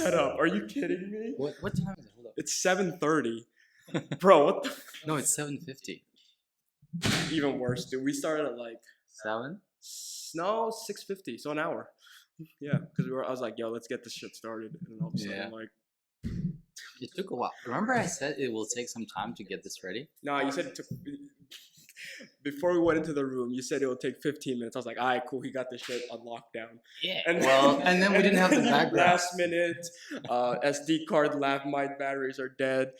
setup. Are you kidding me? What time is it? Hold up. It's 7:30. Bro, what the? No, it's 7:50. Even worse, dude. We started at like 7? no 6:50, so an hour. Yeah, because I was like, yo, let's get this shit started, and all of a sudden, Yeah. like, It took a while. Remember I said it will take some time to get this ready? no, you said it took. Before we went into the room, you said it would take 15 minutes. I was like, all right, cool. He got this shit on lockdown. Yeah. And And then we didn't have the background. Last minute, SD card, lav mic batteries are dead.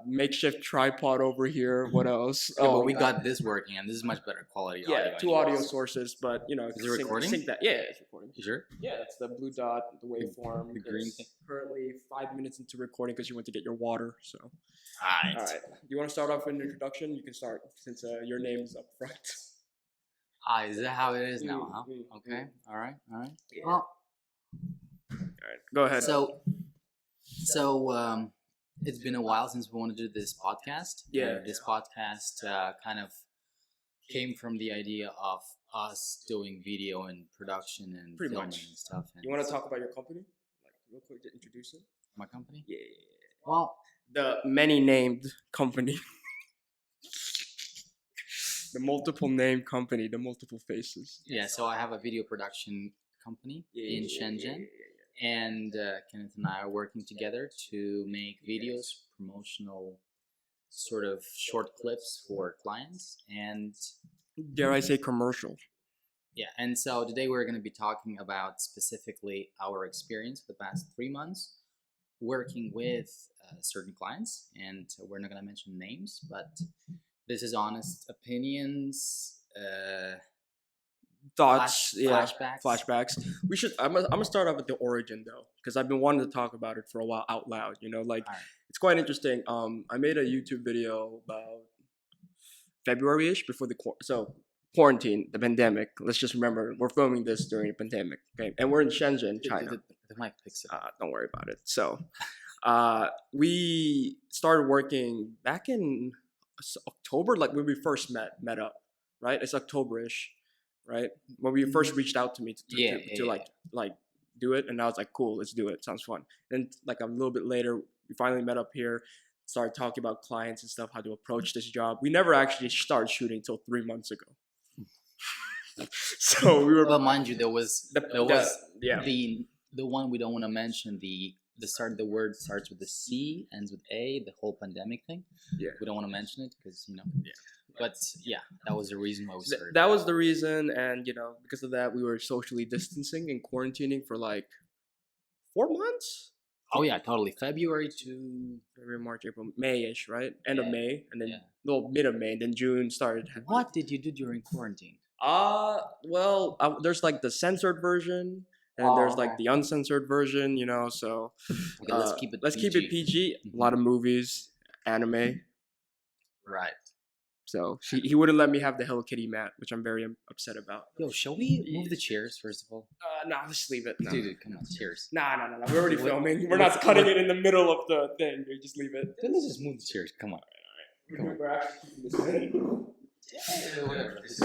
Makeshift tripod over here. What else? Yeah, but we got this working, and this is much better quality audio. Yeah, 2 audio sources, but you know, Is it recording? Sync that. Yeah, it's recording. You sure? Yeah, that's the blue dot, the waveform. The green It's thing. currently 5 minutes into recording because you went to get your water. So, Alright. all right. You want to start off with an introduction? You can start since your name's up front. Is that how it is now, huh? Mm-hmm. Okay. Alright. Yeah. Well, All right, go ahead. so it's been a while since we wanted to do this podcast. Yeah. And this podcast kind of came from the idea of us doing video and production and Pretty filming much. and stuff. And You want to talk about your company, like real quick, to introduce it? my company? Yeah. Well, The many named company. The multiple named company, the multiple faces. yeah. So I have a video production company in Shenzhen. And Kenneth and I are working together to make videos, promotional sort of short clips for clients. And Dare I say commercial? yeah, and so today we're going to be talking about specifically our experience for the past 3 months working with certain clients. And we're not going to mention names, but this is honest opinions, Thoughts, flashbacks. We should. I'm gonna start off with the origin though, because I've been wanting to talk about it for a while out loud. You know, like All right. it's quite interesting. I made a YouTube video about February-ish before quarantine, the pandemic. Let's just remember we're filming this during the pandemic, okay? And we're in Shenzhen, China. The mic picks it up. Don't worry about it. So, we started working back in October, like when we first met up, right? It's October-ish, right? When we first reached out to me to like do it, and I was like, cool, let's do it. Sounds fun. Then like a little bit later, we finally met up here, started talking about clients and stuff, how to approach this job. We never actually started shooting until 3 months ago. So we were. Well, mind you, there was the one we don't want to mention. The word starts with a C, ends with A. The whole pandemic thing. Yeah. We don't want to mention it because you know. Yeah. But yeah, that was the reason why we started. That was the reason, and you know, because of that, we were socially distancing and quarantining for like 4 months. Oh yeah, totally. February, March, April, May-ish, right? End of May, and then mid of May, and then June started. What did you do during quarantine? There's like the censored version, and there's like the uncensored version, you know. So okay, let's keep it. Keep it PG. A lot of movies, anime. Right. So he wouldn't let me have the Hello Kitty mat, which I'm very upset about. Yo, shall we move the chairs first of all? Nah, let's leave it. No. Dude, come on, chairs. Nah. We're already filming. We're not cutting it in the middle of the thing. We just leave it. Then let's just move the chairs. Come on. Come on. We're actually keeping this in. Yeah, whatever. This is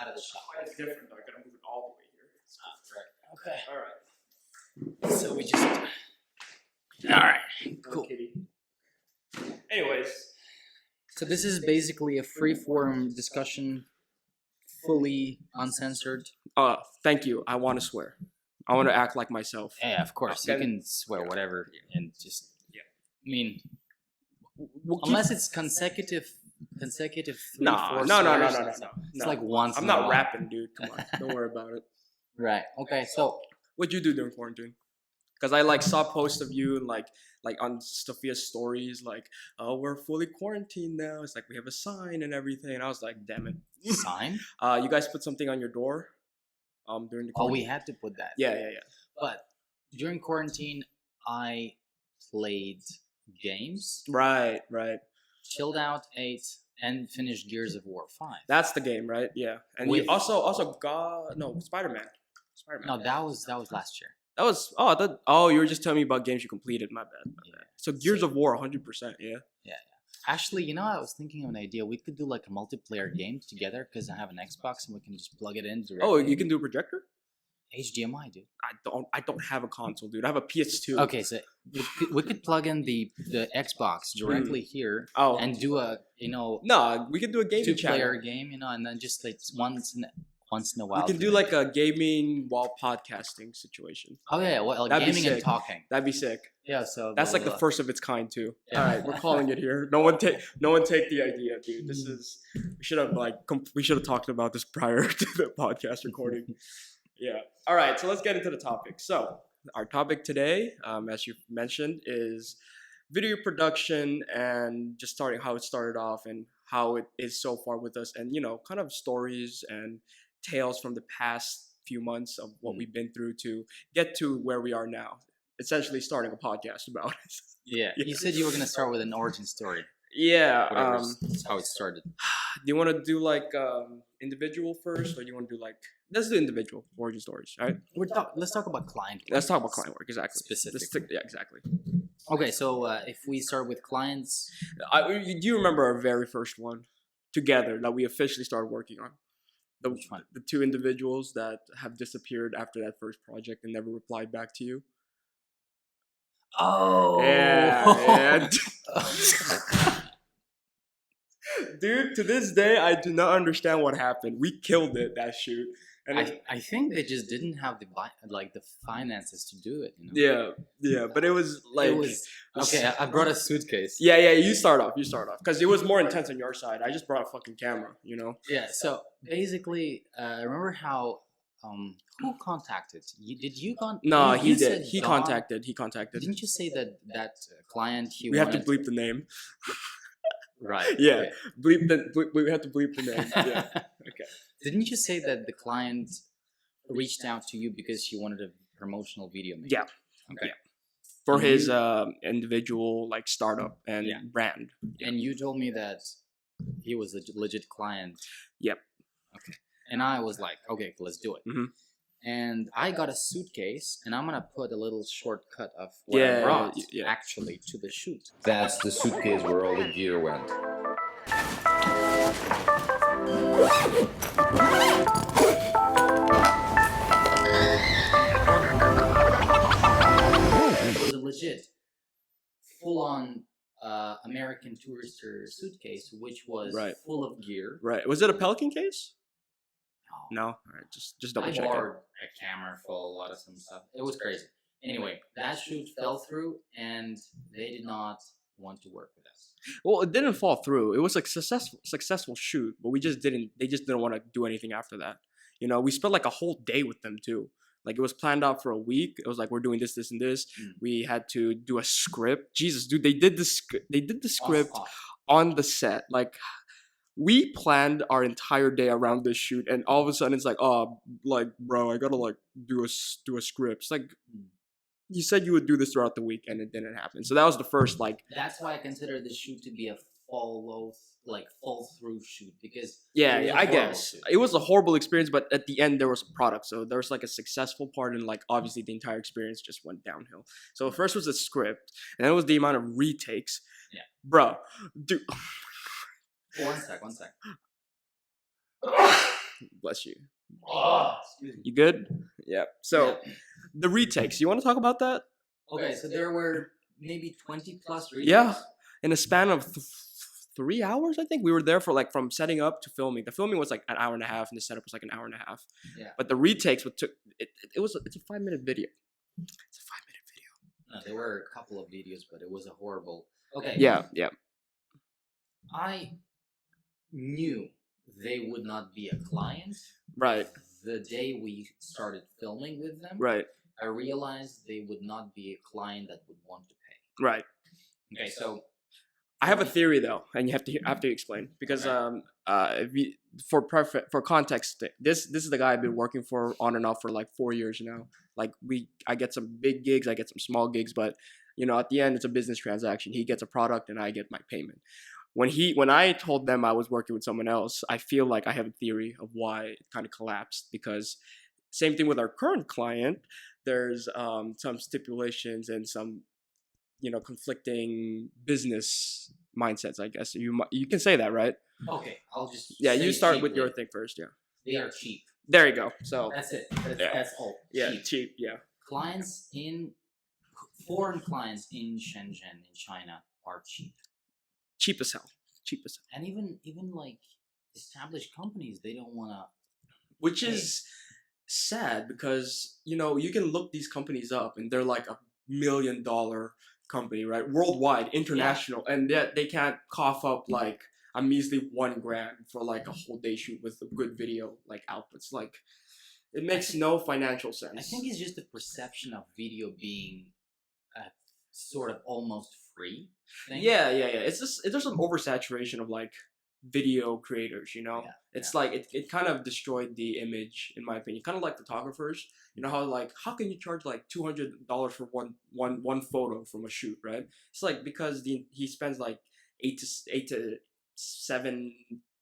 out of the shot. It's different though. I gotta move it all the way here. Right. Okay. All right. So we just. All right. Cool. Kitty. Anyways. So this is basically a free-form discussion, fully uncensored. Thank you. I want to swear. I want to act like myself. Yeah, of course. You can swear whatever and just. Yeah. I mean, we'll unless it's consecutive. No. It's like once. I'm not rapping, dude. Come on, don't worry about it. Right. Okay. So, what'd you do during quarantine? Because I like saw posts of you and like on Sophia's stories, like, oh, we're fully quarantined now. It's like we have a sign and everything. And I was like, damn it. Sign? You guys put something on your door, during the quarantine. Oh, we had to put that. Yeah. But during quarantine, I played games. Right. Chilled out, ate, and finished Gears of War 5. That's the game, right? Yeah. And you also got Spider-Man. No, that was last year. That was you were just telling me about games you completed. My bad. So Gears of War, 100%. Yeah. Actually, you know, I was thinking of an idea. We could do like a multiplayer game together because I have an Xbox and we can just plug it in directly. Oh, you can do a projector? HDMI, dude. I don't have a console, dude. I have a PS2. Okay, so we could plug in the Xbox directly here and do a No, we could do a gaming two-player game, and then just like once in a while. We can do like a gaming while podcasting situation. Oh yeah, well, That'd be gaming and sick. talking. That'd be sick. Yeah, so That's like the first of its kind too. Yeah. All right, we're calling it here. No one take the idea, dude. This is we should have talked about this prior to the podcast recording. Yeah. All right, so let's get into the topic. So our topic today, as you mentioned, is video production and just how it started off and how it is so far with us, and kind of stories and tales from the past few months of what we've been through to get to where we are now. Essentially, starting a podcast about it. Yeah. You said you were gonna start with an origin story. Yeah. That's how it started. Do you want to do like individual first, or do you want to do like let's do individual origin stories, right? Let's talk about client work. Let's talk about client work, exactly. Specifically. Yeah, exactly. Okay, so if we start with clients, do you remember our very first one together that we officially started working on? Which one? The two individuals that have disappeared after that first project and never replied back to you. Oh yeah. Dude, to this day, I do not understand what happened. We killed it, that shoot. And I think they just didn't have the finances to do it. Yeah, but it was like okay. I brought a suitcase. Yeah. You start off, because it was more intense on your side. I just brought a fucking camera, Yeah. So basically, remember how who contacted you? Did you contact? No, he did. He contacted. Didn't you say that client? We have to bleep the name. Right. Yeah. Okay. We have to bleep the name. Yeah. Okay. Didn't you say that the client reached out to you because she wanted a promotional video made? Yeah. Okay. Yeah. For his individual like startup and brand. And you told me that he was a legit client. Yep. Okay. And I was like, okay, let's do it. Mm-hmm. And I got a suitcase, and I'm gonna put a little shortcut of what I brought actually to the shoot. That's the suitcase where all the gear went. It was a legit, full-on American Tourister suitcase, which was full of gear. Right. Was it a Pelican case? No. All right. Just double check. I borrowed a camera full, a lot of some stuff. It was crazy. Anyway, that shoot fell through, and they did not want to work with us. Well, it didn't fall through. It was like successful shoot, but they just didn't want to do anything after that. We spent like a whole day with them too. Like it was planned out for a week. It was like we're doing this, this, and this. We had to do a script. Jesus, dude, they did the script on the set. Like we planned our entire day around this shoot, and all of a sudden it's like, oh, like bro, I gotta like do a script. It's like you said you would do this throughout the week, and it didn't happen. So that was the first like. That's why I consider the shoot to be a fall through shoot, because I guess it was a horrible experience, but at the end there was a product, so there was like a successful part, and like obviously the entire experience just went downhill. So first was the script, and then it was the amount of retakes. Yeah, bro, dude. One sec. Bless you. Excuse me. You good? Yeah. So the retakes. You want to talk about that? Okay, so there were maybe 20 plus retakes. Yeah, in a span of 3 hours, I think we were there for like from setting up to filming. The filming was like an hour and a half, and the setup was like an hour and a half. Yeah. But the retakes it's a 5-minute video. It's a 5-minute video. No, there were a couple of videos, but it was a horrible. Okay. Yeah. I knew they would not be a client. Right. The day we started filming with them. Right. I realized they would not be a client that would want to pay. Right. Okay, so I have a theory though, and you have to explain because for context, this is the guy I've been working for on and off for like 4 years now. Like I get some big gigs, I get some small gigs, but at the end it's a business transaction. He gets a product and I get my payment. When I told them I was working with someone else, I feel like I have a theory of why it kind of collapsed, because same thing with our current client. There's some stipulations and some conflicting business mindsets, I guess. You can say that, right? Okay, I'll just you start cheaply. with your thing first. Yeah, they are cheap. There you go. So That's it. Yeah. That's all. yeah, Cheap. cheap. Yeah. Clients in foreign clients in Shenzhen in China are cheap, Cheap as hell. Cheap as hell. and even like established companies, they don't want to. Which Hey. is sad because you can look these companies up and they're like $1 million company, right? Worldwide, international, and yet they can't cough up like a measly $1,000 for like a whole day shoot with a good video like outputs. Like it makes no financial sense. I think it's just the perception of video being a sort of almost free thing. Yeah. It's just there's some oversaturation of like video creators, it's like it kind of destroyed the image in my opinion, kind of like photographers, how can you charge like $200 for one photo from a shoot, right? It's like because he spends like 8 to 7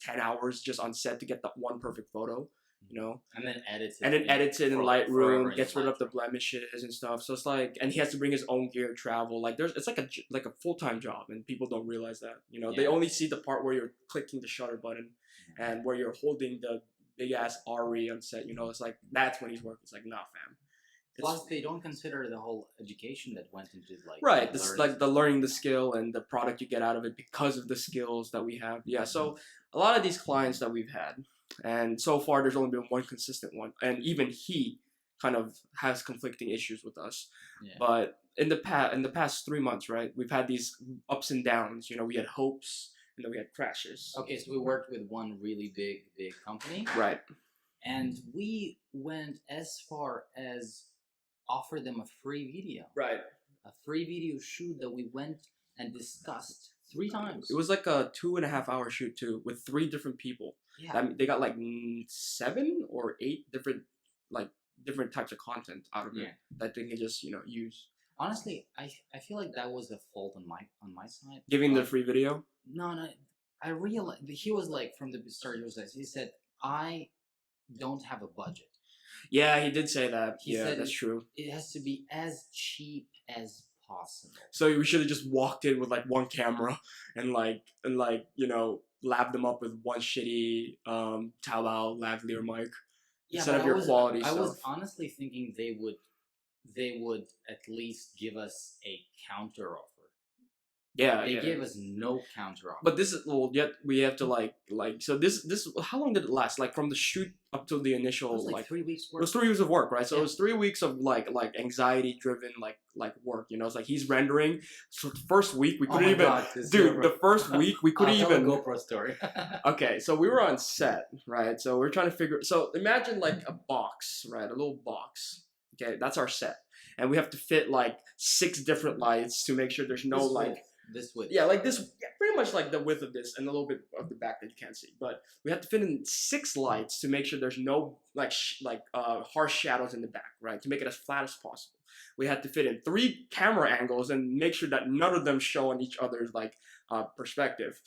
10 hours just on set to get that one perfect photo, and then edits it in forever Lightroom, gets rid of the blemishes and stuff. So it's like, and he has to bring his own gear, travel. Like it's like a full-time job, and people don't realize that. They only see the part where you're clicking the shutter button, and where you're holding the big ass RE on set. It's like that's when he's working. It's like, nah, fam. Plus, they don't consider the whole education that went into like right. This like the learning the skill and the product you get out of it because of the skills that we have. Yeah. So a lot of these clients that we've had. And so far, there's only been one consistent one, and even he kind of has conflicting issues with us. Yeah. But in the past 3 months, right, we've had these ups and downs. We had hopes, and then we had crashes. Okay, so we worked with one really big company, Right. And we went as far as offer them a free video, Right. a free video shoot that we went and discussed 3 times. It was like a 2.5 hour shoot too, with 3 different people. Yeah. They got like 7 or 8 different types of content out of it that they can just use. Honestly, I feel like that was a fault on my side. Giving the free video. No, I realized he was like from the start. He said, "I don't have a budget." Yeah, he did say that. He said that's true. It has to be as cheap as possible. So we should have just walked in with like one camera and lab them up with one shitty Taobao lavalier mic instead of your quality stuff. I was honestly thinking they would at least give us a counter offer. Yeah, they gave us no counter offer. But this is yet we have to so this how long did it last? Like from the shoot up to the initial it was like 3 weeks work. It was 3 weeks of work, right? So it was 3 weeks of like anxiety driven work. It's like he's rendering. So the first week we couldn't the first week we couldn't even GoPro story. Okay, so we were on set, right? So we're trying to figure. So imagine like a box, right? A little box. Okay, that's our set, and we have to fit like 6 different lights to make sure there's no this width. Yeah, like this, pretty much like the width of this and a little bit of the back that you can't see. But we have to fit in 6 lights to make sure there's no harsh shadows in the back, right? To make it as flat as possible. We had to fit in 3 camera angles and make sure that none of them show on each other's perspective.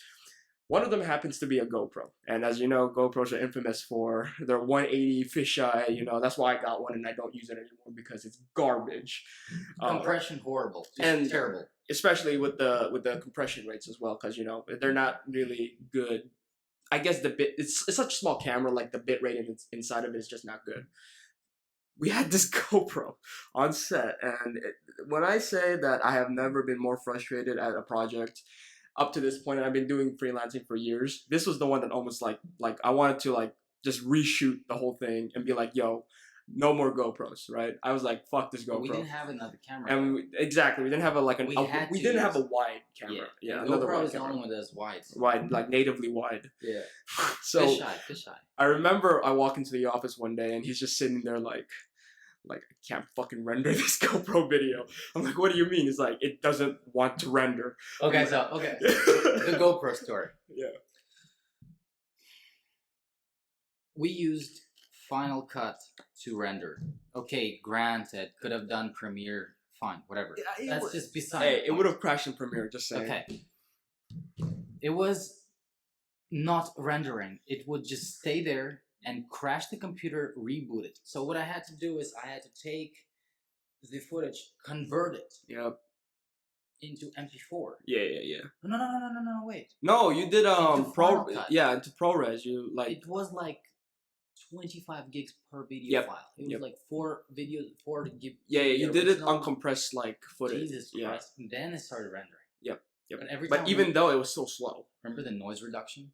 One of them happens to be a GoPro, and as you know, GoPros are infamous for their 180 fisheye. That's why I got one, and I don't use it anymore because it's garbage. Compression horrible, and terrible. Especially with the compression rates as well, because they're not really good. I guess it's such a small camera, like the bit rate inside of it is just not good. We had this GoPro on set, and when I say that I have never been more frustrated at a project up to this point, and I've been doing freelancing for years, this was the one that almost like I wanted to just reshoot the whole thing and be like, yo, no more GoPros, right? I was like, fuck this GoPro. But we didn't have another camera. And we didn't have we didn't have a wide camera. Yeah, GoPro is the only one that's wide. Wide, like natively wide. Yeah. So fisheye. I remember I walk into the office one day and he's just sitting there like I can't fucking render this GoPro video. I'm like, what do you mean? He's like, it doesn't want to render. Okay, the GoPro story. Yeah. We used Final Cut to render. Okay, granted, could have done Premiere, fine, whatever. Yeah, that's just beside. Hey, it would have crashed in Premiere, just saying. Okay. It was not rendering. It would just stay there and crash the computer, reboot it. So what I had to do is I had to take the footage, convert it into MP4. Yeah. No, wait. No, you did Into Final Cut. into ProRes. You It was like 25 gigs per video file. It was like 4 videos, 4 gig. Yeah, you did it uncompressed like footage. Jesus Christ! And then it started rendering. Yep. And every but time even though it was so slow. Remember the noise reduction?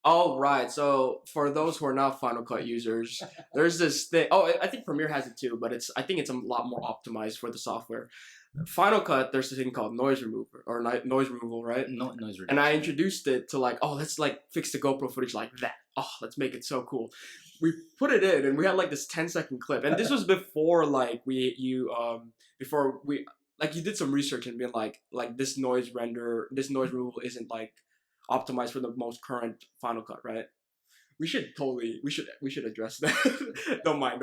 Oh, right. So for those who are not Final Cut users, there's this thing. Oh, I think Premiere has it too, but I think it's a lot more optimized for the software. Final Cut, there's this thing called noise removal or noise removal, right? No, noise reduction. And I introduced it to like, oh, let's like fix the GoPro footage like that. Oh, let's make it so cool. We put it in, and we had like this 10-second clip, and this was before like before we like you did some research and being like this noise removal isn't like optimized for the most current Final Cut, right? We should address that. Don't mind.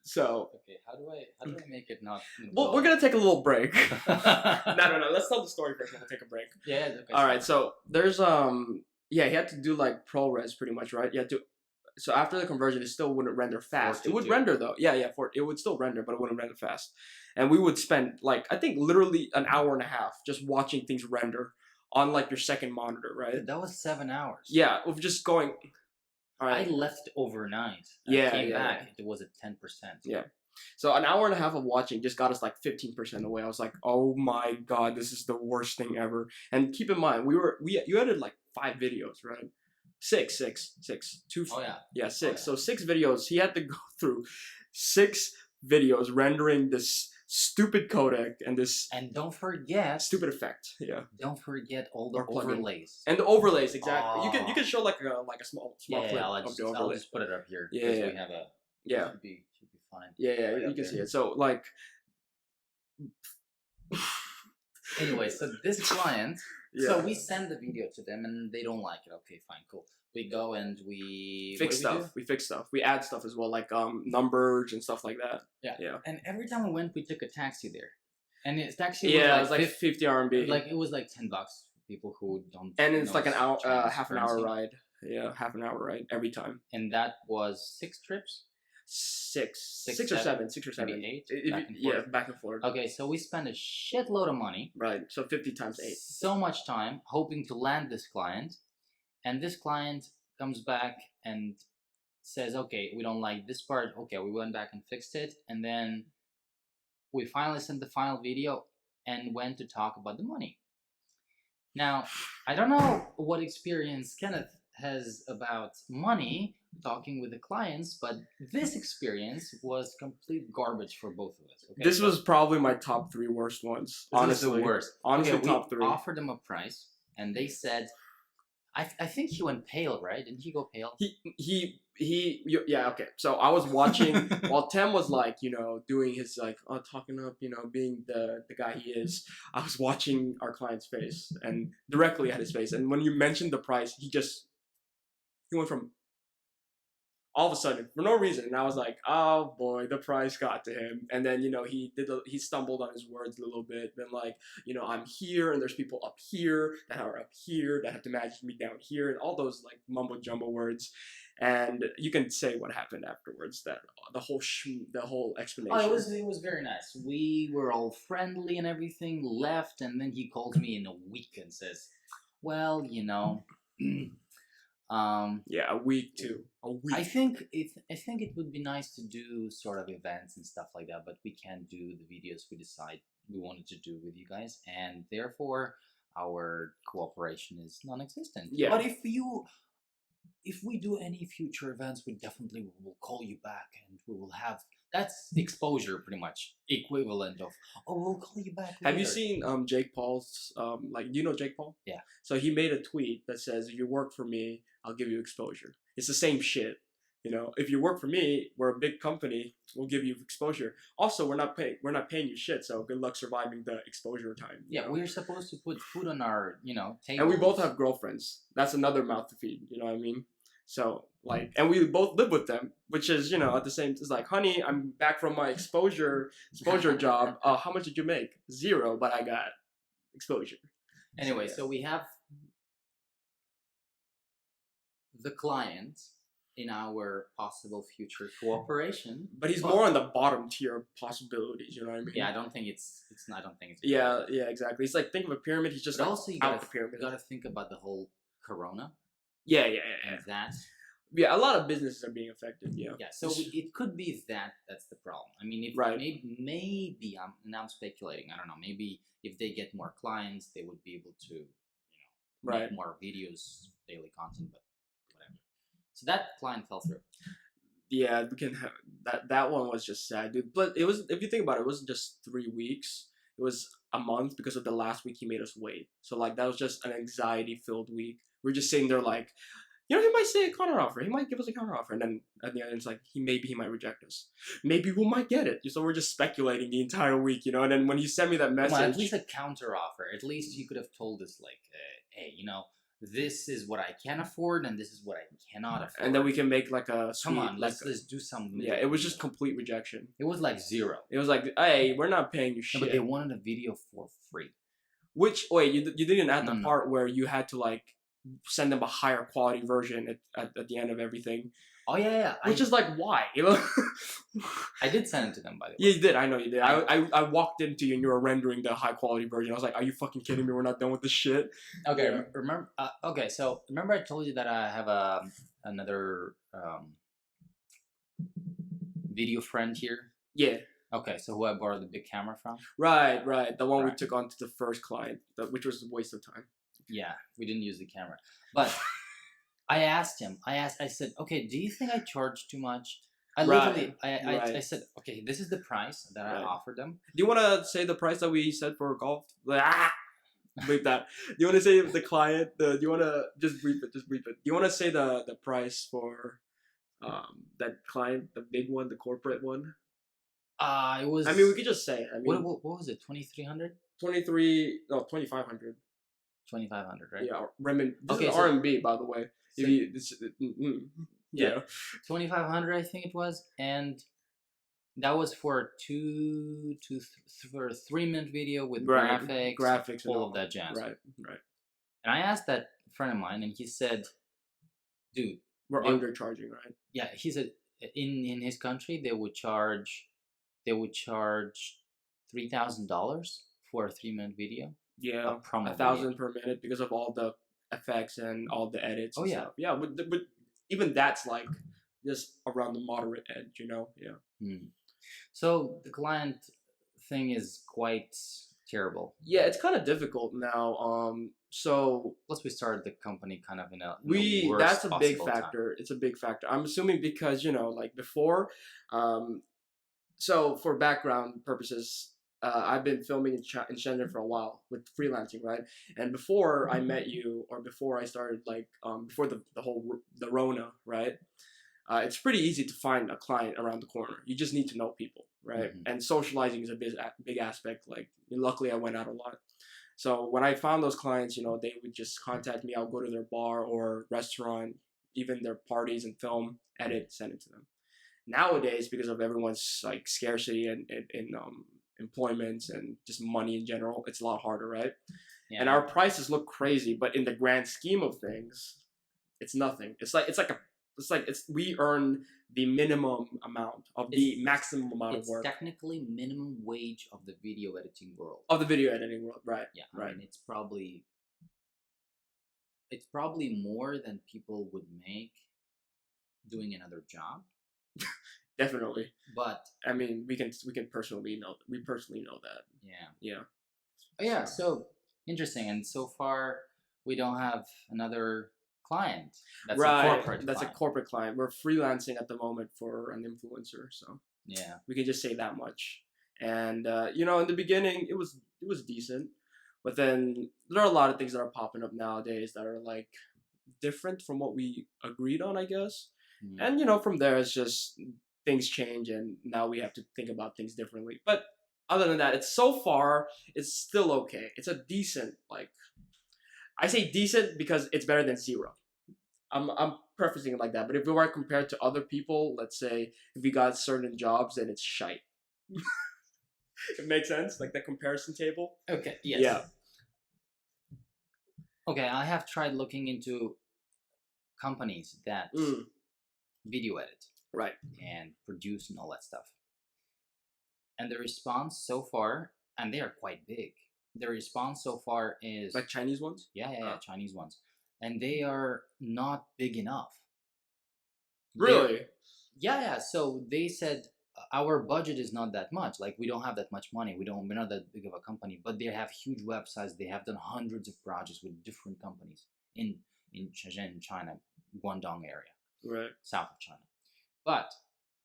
So okay, how do I make it not? Well, we're gonna take a little break. No. Let's tell the story first, and we'll take a break. Yeah. Okay. All right. So there's he had to do like ProRes pretty much, right? You had to. So after the conversion, it still wouldn't render fast. It would render though. Yeah. It would still render, but it wouldn't render fast. And we would spend like I think literally an hour and a half just watching things render on like your second monitor, right? That was 7 hours. Yeah, of just going. All right. I left overnight. I came back. It was at 10%. Yeah. So an hour and a half of watching just got us like 15% away. I was like, oh my god, this is the worst thing ever. And keep in mind, you edited like 5 videos, right? Six. 2. Oh yeah. Yeah, 6. Oh, yeah. So 6 videos. He had to go through 6 videos rendering this stupid codec and this don't forget stupid effect. Yeah. Don't forget all the overlays. And the overlays, exactly. You can show like a small clip I'll of the overlay. I'll just put it up here. Yeah. We have a should be fine. Yeah, you can see it. So like anyway, so this client so we send the video to them and they don't like it. Okay, fine, cool. We go and we fix stuff. We fix stuff. We add stuff as well, like numbers and stuff like that. Yeah. And every time we went, we took a taxi there, and the taxi was like 50 RMB. Like it was like $10 for people who don't. And it's like an hour, half an hour ride. Yeah, half an hour ride every time. And that was 6 trips. 6 or 7. 6 or 7. Maybe 8. Back and forth. Okay, so we spent a shitload of money. Right. So 50 times 8. So much time hoping to land this client. And this client comes back and says, okay, we don't like this part. Okay, we went back and fixed it. And then we finally sent the final video and went to talk about the money. Now, I don't know what experience Kenneth has about money talking with the clients, but this experience was complete garbage for both of us. Okay? This was probably my top 3 worst ones. Honestly, the worst. Honestly, okay, top 3. We offered them a price, and they said, I think he went pale, right? Didn't he go pale? Yeah, okay. So I was watching while Tem was like, doing his like talking up, being the guy he is. I was watching our client's face and directly at his face. And when you mentioned the price, he went from all of a sudden for no reason, and I was like, oh boy, the price got to him. And then he stumbled on his words a little bit. Then like I'm here, and there's people up here that are up here that have to manage me down here, and all those like mumbo jumbo words. And you can say what happened afterwards. That the whole explanation. Oh, it was very nice. We were all friendly and everything. Left, and then he called me in a week and says, well, yeah, a week too. A week. I think it would be nice to do sort of events and stuff like that, but we can't do the videos we decide we wanted to do with you guys, and therefore our cooperation is non-existent. Yeah. But if we do any future events, we definitely will call you back, and we will have that's exposure pretty much equivalent of we'll call you back later. Have you seen Jake Paul's do you know Jake Paul? Yeah. So he made a tweet that says, if you work for me, I'll give you exposure. It's the same shit. If you work for me, we're a big company, we'll give you exposure. Also, we're not paying you shit, so good luck surviving the exposure time. Yeah, we're supposed to put food on our, tables. And we both have girlfriends. That's another mouth to feed, you know what I mean? So and we both live with them, which is, at the same, it's like, honey, I'm back from my exposure job. How much did you make? 0, but I got exposure. Anyway, so we have the client in our possible future cooperation. But he's more on the bottom tier of possibilities, you know what I mean? Yeah, I don't think it's yeah, exactly. It's like, think of a pyramid, he's just also out the pyramid. You gotta think about the whole corona. Yeah. And that. Yeah, a lot of businesses are being affected. Yeah. Yeah, so it could be that's the problem. I mean, if Right. maybe I'm speculating. I don't know. Maybe if they get more clients, they would be able to, Right. make more videos, daily content, but whatever. So that client fell through. Yeah, we can have that one was just sad, dude. But it was, if you think about it, it wasn't just 3 weeks. It was a month because of the last week he made us wait. So like that was just an anxiety filled week. We're just sitting there like, he might say a counter offer. He might give us a counter offer, and then at the end it's like he might reject us. Maybe we might get it. So we're just speculating the entire week, And then when he sent me that message, Well, at least a counter offer. At least you could have told us like, hey, this is what I can afford, and this is what I cannot afford. and then we can make like a come on, like let's do something. Yeah, it was just complete rejection. It was like zero. It was like, hey, we're not paying you shit. No, but they wanted a video for free. Which wait, you didn't add the part where you had to like send them a higher quality version at the end of everything. Oh yeah. Which is like, why? I did send it to them, by the way. Yeah, you did. I know you did. I walked into you and you were rendering the high quality version. I was like, are you fucking kidding me? We're not done with this shit. Okay, yeah. Remember? Okay, so remember I told you that I have another video friend here. Yeah. Okay, so who I borrowed the big camera from. Right. The one we took on to the first client, which was a waste of time. Yeah, we didn't use the camera, but. I asked him. I said, okay, do you think I charge too much? I said, okay, this is the price that I offered them. Do you want to say the price that we said for golf? Bleep that. Do you want to say the client? Do you want to just brief it? Do you want to say the price for that client, the big one, the corporate one? It was. I mean, we could just say. I mean, what was it? 2,300. 2,500. 2,500, right? Yeah, renminbi. This is RMB, by the way. So, yeah, 2,500, I think it was, and that was for for a 3-minute video with graphics, all of that jazz. Right. And I asked that friend of mine, and he said, "Dude, we're undercharging, right?" Yeah, he said in his country they would charge $3,000 for a 3-minute video. Yeah, 1,000 per minute because of all the effects and all the edits. Oh yeah, stuff. Yeah. But even that's like just around the moderate edge, Yeah. So the client thing is quite terrible. Yeah, it's kind of difficult now. So plus we started the company kind of in a that's a big factor. Time. It's a big factor. I'm assuming because like before, so for background purposes. I've been filming in Shenzhen for a while with freelancing, right? And before I met you, or before I started, before the Rona, right? It's pretty easy to find a client around the corner. You just need to know people, right? Mm-hmm. And socializing is a big aspect. Like, luckily, I went out a lot. So when I found those clients, they would just contact me. I'll go to their bar or restaurant, even their parties, and film, edit, send it to them. Nowadays, because of everyone's like scarcity and employment and just money in general, it's a lot harder, right? Yeah. And our prices look crazy, but in the grand scheme of things, it's nothing. We earn the minimum amount of the maximum amount of work. It's technically minimum wage of the video editing world. Right? Yeah, right. I mean, it's probably more than people would make doing another job. Definitely, but I mean, we personally know that. Yeah. So interesting. And so far, we don't have another client. That's a corporate client. We're freelancing at the moment for an influencer, so yeah, we can just say that much. And in the beginning, it was decent, but then there are a lot of things that are popping up nowadays that are like different from what we agreed on, I guess. And from there, it's just things change, and now we have to think about things differently. But other than that, it's still okay. It's a decent, I say decent because it's better than zero. I'm prefacing it like that. But if we were compared to other people, let's say if we got certain jobs, then it's shite. It makes sense, like the comparison table. Okay. Yes. Yeah. Okay, I have tried looking into companies that video edit. Right. And produce and all that stuff. And the response so far, and they are quite big. The response so far is like Chinese ones? Yeah, Chinese ones. And they are not big enough. Really? Yeah. So they said our budget is not that much. Like we don't have that much money. We're not that big of a company. But they have huge websites. They have done hundreds of projects with different companies in Shenzhen, China, Guangdong area, Right. south of China. But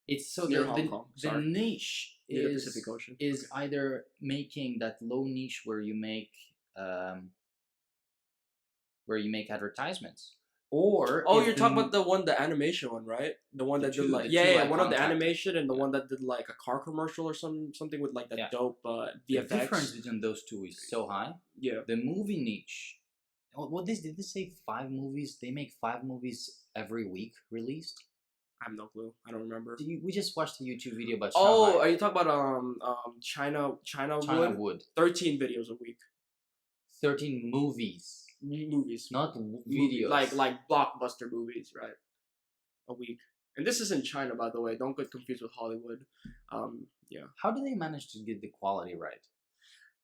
it's so Near Hong Kong. the niche Near the Pacific Ocean. is either making that low niche where you make advertisements, or you're talking about the animation one, right? The one that did like one of the animation and the one that did like a car commercial or something with like that dope VFX. The difference between those two is so high. Yeah. The movie niche. What did they say? 5 movies? They make 5 movies every week released. I have no clue. I don't remember. We just watched a YouTube video about. Are you talking about Chinawood? 13 videos a week. 13 movies. Movies, not videos. Like blockbuster movies, right? A week. And this is in China, by the way. Don't get confused with Hollywood. Yeah. How do they manage to get the quality right?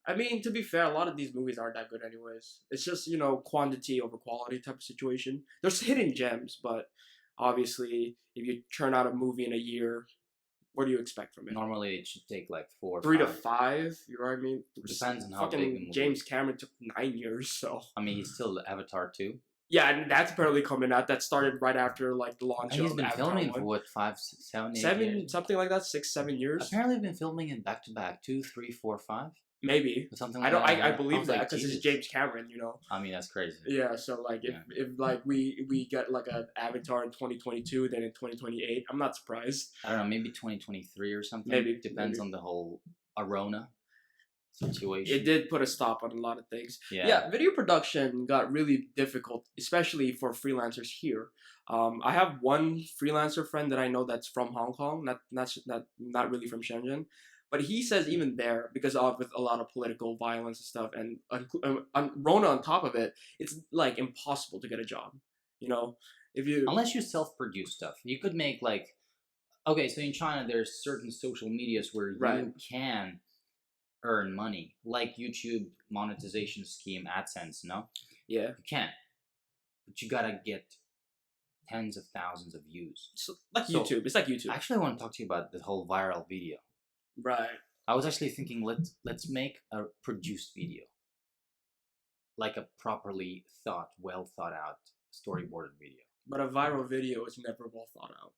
I mean, to be fair, a lot of these movies aren't that good anyways. It's just, quantity over quality type of situation. There's hidden gems, but obviously, if you churn out a movie in a year, what do you expect from it? Normally, it should take like 4 or 3 5. to 5. You know what I mean? Depends on how big the movie. James Cameron took 9 years, so. I mean, he's still Avatar 2. Yeah, and that's apparently coming out. That started right after like the launch. And he's been Avatar filming 1. for what, 5, 6, 7, 8 7 years? Something like that. 6, 7 years. Apparently, been filming it back to back, 2, 3, 4, 5. Maybe Something like that. I believe that because it's James Cameron, I mean, that's crazy. Yeah, so like if like we get like an Avatar in 2022, then in 2028, I'm not surprised. I don't know, maybe 2023 or something. Maybe depends on the whole Arona situation. It did put a stop on a lot of things. Yeah, video production got really difficult, especially for freelancers here. I have one freelancer friend that I know that's from Hong Kong, not really from Shenzhen. But he says even there, because of with a lot of political violence and stuff, and Rona on top of it, it's like impossible to get a job. Unless you self-produce stuff, you could make like, okay, so in China there's certain social medias where you can earn money, like YouTube monetization scheme, AdSense. No, yeah, you can, but you gotta get tens of thousands of views. YouTube, it's like YouTube. Actually, I want to talk to you about the whole viral video. Right. I was actually thinking, let's make a produced video, like a properly well thought out, storyboarded video. But a viral video is never well thought out.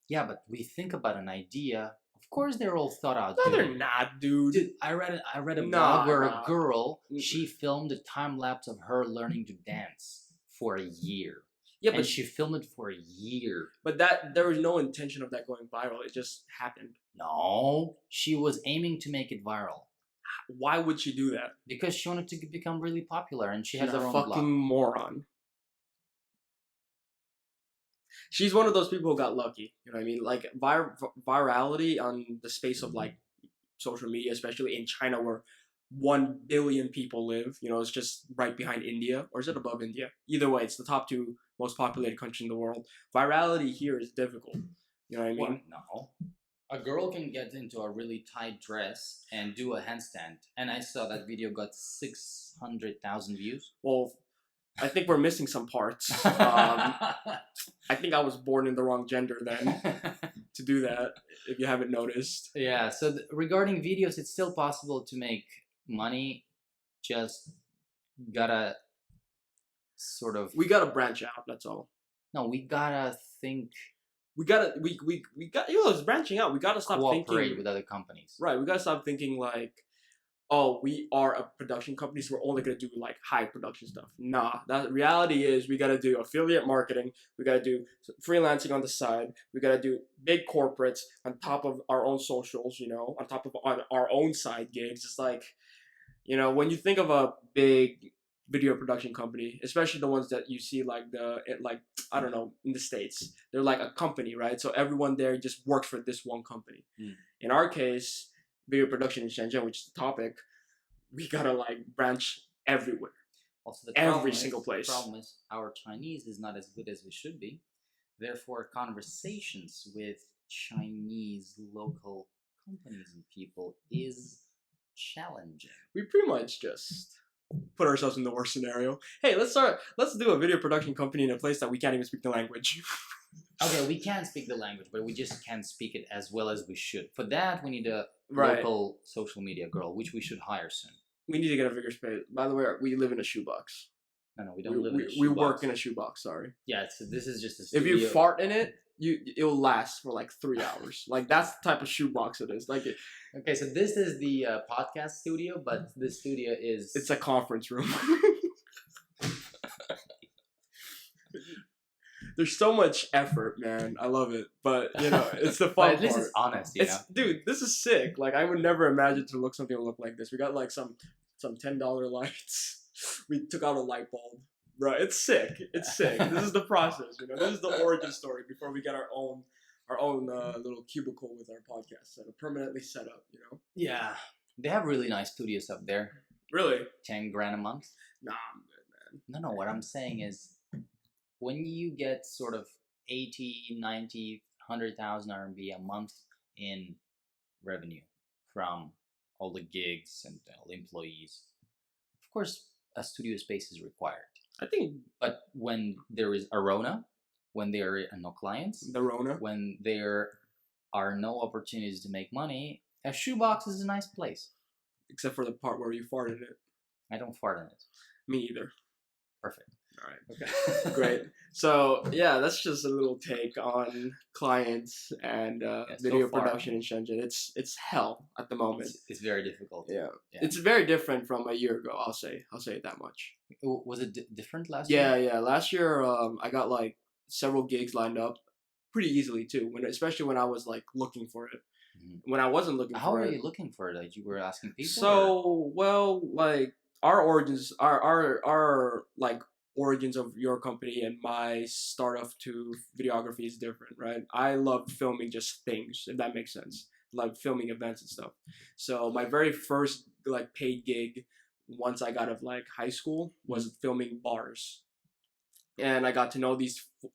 Yeah, but we think about an idea. Of course, they're all thought out. No, they're not, dude. I read a blog where a girl she filmed a time lapse of her learning to dance for a year. Yeah, but she filmed it for a year. But there was no intention of that going viral. It just happened. No, she was aiming to make it viral. Why would she do that? Because she wanted to become really popular, and she's has her own blog. Fucking moron. She's one of those people who got lucky. You know what I mean? Like virality on the space of like social media, especially in China, where 1 billion people live. It's just right behind India, or is it above India? Either way, it's the top 2 most populated country in the world. Virality here is difficult. You know what I mean? No. A girl can get into a really tight dress and do a handstand. And I saw that video got 600,000 views. Well, I think we're missing some parts. I think I was born in the wrong gender then to do that, if you haven't noticed. Yeah, so regarding videos, it's still possible to make money. Just gotta sort of... We gotta branch out, that's all. No, we gotta think... We got it's branching out. We gotta stop cooperate with other companies. Right, we gotta stop thinking like, oh, we are a production company, so we're only gonna do like high production stuff. Nah, that reality is we gotta do affiliate marketing, we gotta do freelancing on the side, we gotta do big corporates on top of our own socials, on top of our own side gigs. It's like, when you think of a big video production company, especially the ones that you see I don't know, in the States, they're like a company, right? So everyone there just works for this one company. In our case, video production in Shenzhen, which is the topic, we gotta like branch everywhere. Also, every single place. The problem is our Chinese is not as good as it should be. Therefore, conversations with Chinese local companies and people is challenging. We pretty much just put ourselves in the worst scenario. Hey, let's do a video production company in a place that we can't even speak the language. Okay, we can speak the language, but we just can't speak it as well as we should. For that, we need a Right. local social media girl, which we should hire soon. We need to get a bigger space. By the way, we live in a shoebox. No, we don't live in a shoebox. We work in a shoebox. Sorry. Yeah, so this is just a If studio. you fart in it, it'll last for like 3 hours. Like that's the type of shoebox it is. Like Okay, so this is the podcast studio, but this studio is... it's a conference room. There's so much effort, man. I love it, but it's the fun But at least part. it's honest, you know? Dude, this is sick. Like I would never imagine something would look like this. We got like some $10 lights. We took out a light bulb. Bro, it's sick. It's sick. This is the process, This is the origin story before we get our own little cubicle with our podcast set up, permanently set up, Yeah. They have really nice studios up there. Really? 10 grand a month. Nah, I'm good, man. No, what I'm saying is when you get sort of 80, 90, 100,000 RMB a month in revenue from all the gigs and all the employees, of course, a studio space is required. I think... But when there is a Rona, when there are no clients, the Rona, when there are no opportunities to make money, a shoebox is a nice place. Except for the part where you farted in it. I don't fart in it. Me either. Perfect. All right. Okay. Great. So yeah, that's just a little take on clients and video production in Shenzhen. It's hell at the moment. It's very difficult. Yeah. It's very different from a year ago. I'll say it that much. Was it different last year? Yeah. Last year, I got like several gigs lined up pretty easily too. Especially when I was like looking for it. Mm-hmm. When I wasn't looking How for it. How are you looking for it? Like you were asking people? So, well, like our origins, our like origins of your company and my startup to videography is different, right? I love filming just things, if that makes sense. Like filming events and stuff. So my very first like paid gig once I got out of like high school was filming bars. And I got to know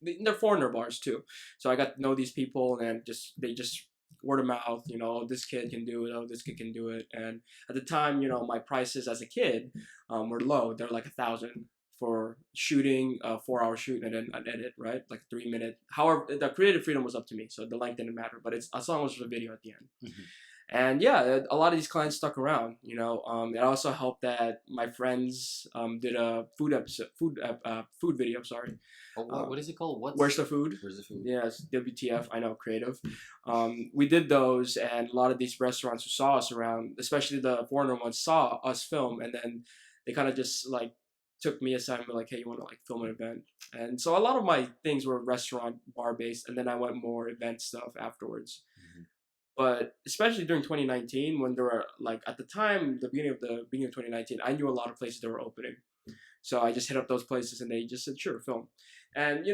they're foreigner bars too. So I got to know these people and they just word of mouth, this kid can do it, this kid can do it. And at the time, my prices as a kid were low. They're like 1,000 for shooting, a 4-hour shoot and then an edit, right? Like 3 minute. However, the creative freedom was up to me, so the length didn't matter. But it's as long as it was a video at the end. Mm-hmm. And yeah, a lot of these clients stuck around. It also helped that my friends did a food video. Sorry. What is it called? Where's the food? Where's the food? Yes, WTF. I know, creative. We did those, and a lot of these restaurants who saw us around, especially the foreigner ones, saw us film, and then they kind of just like took me aside and were like, hey, you want to like film an event? And so a lot of my things were restaurant, bar based, and then I went more event stuff afterwards. Mm-hmm. But especially during 2019, when there were like at the time, the beginning of 2019, I knew a lot of places that were opening. So I just hit up those places and they just said, sure, film. And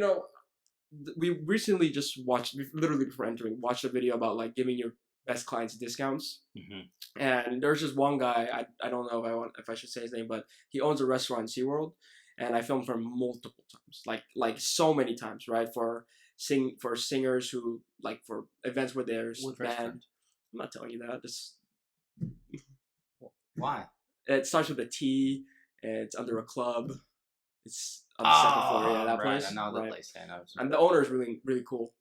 we recently just watched, literally before entering, watched a video about like giving your best clients discounts. Mm-hmm. And there's just one guy, I don't know if I should say his name, but he owns a restaurant in SeaWorld, and I filmed for him multiple times, like so many times, right? For singers who like for events where there's band. I'm not telling you that. Just why? It starts with a T. It's under a club. It's on the second floor. Yeah, that place. I know that place. I know. And the owner is really, really cool.